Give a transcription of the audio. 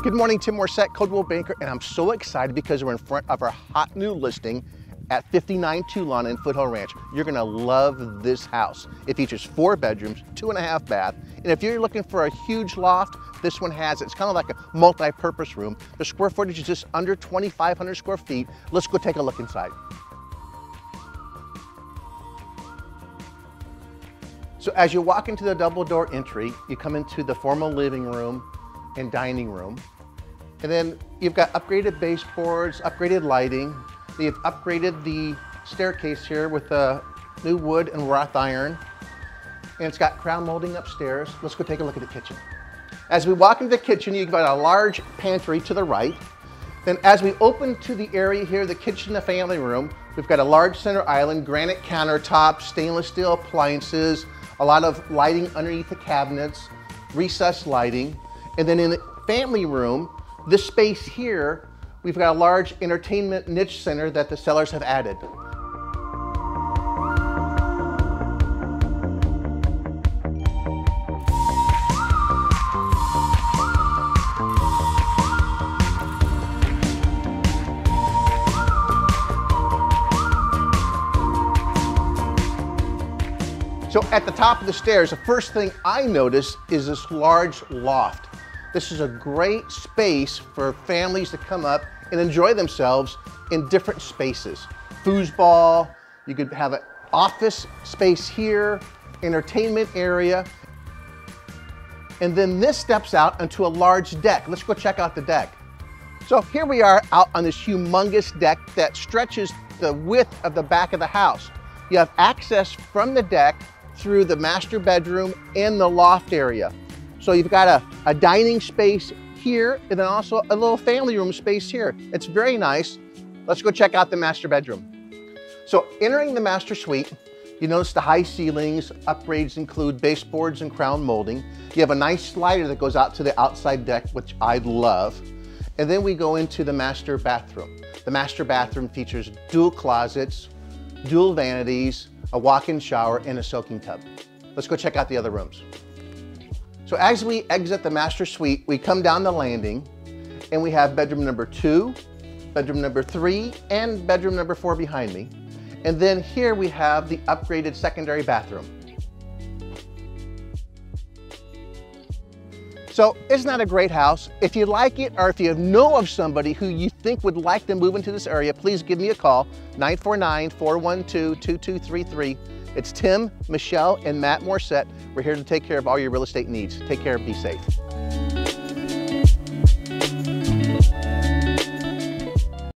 Good morning, Tim Morset, Coldwell Banker, and I'm so excited because we're in front of our hot new listing at 59 Toulon in Foothill Ranch. You're gonna love this house. It features 4 bedrooms, 2.5 bath, and if you're looking for a huge loft, this one has it. It's kind of like a multi-purpose room. The square footage is just under 2,500 square feet. Let's go take a look inside. So as you walk into the double door entry, you come into the formal living room and dining room. And then you've got upgraded baseboards, upgraded lighting. You've upgraded the staircase here with a new wood and wrought iron. And it's got crown molding upstairs. Let's go take a look at the kitchen. As we walk into the kitchen, you've got a large pantry to the right. Then as we open to the area here, the kitchen, the family room, we've got a large center island, granite countertops, stainless steel appliances, a lot of lighting underneath the cabinets, recessed lighting. And then in the family room, this space here, we've got a large entertainment niche center that the sellers have added. So at the top of the stairs, the first thing I notice is this large loft. This is a great space for families to come up and enjoy themselves in different spaces. Foosball, you could have an office space here, entertainment area. And then this steps out onto a large deck. Let's go check out the deck. So here we are out on this humongous deck that stretches the width of the back of the house. You have access from the deck through the master bedroom and the loft area. So you've got a dining space here and then also a little family room space here. It's very nice. Let's go check out the master bedroom. So entering the master suite, you notice the high ceilings. Upgrades include baseboards and crown molding. You have a nice slider that goes out to the outside deck, which I love. And then we go into the master bathroom. The master bathroom features dual closets, dual vanities, a walk-in shower, and a soaking tub. Let's go check out the other rooms. So as we exit the master suite, we come down the landing and we have bedroom number 2, bedroom number 3, and bedroom number 4 behind me. And then here we have the upgraded secondary bathroom. So isn't that a great house? If you like it, or if you know of somebody who you think would like to move into this area, please give me a call, 949-412-2233. It's Tim, Michelle, and Matt Morset. We're here to take care of all your real estate needs. Take care, be safe.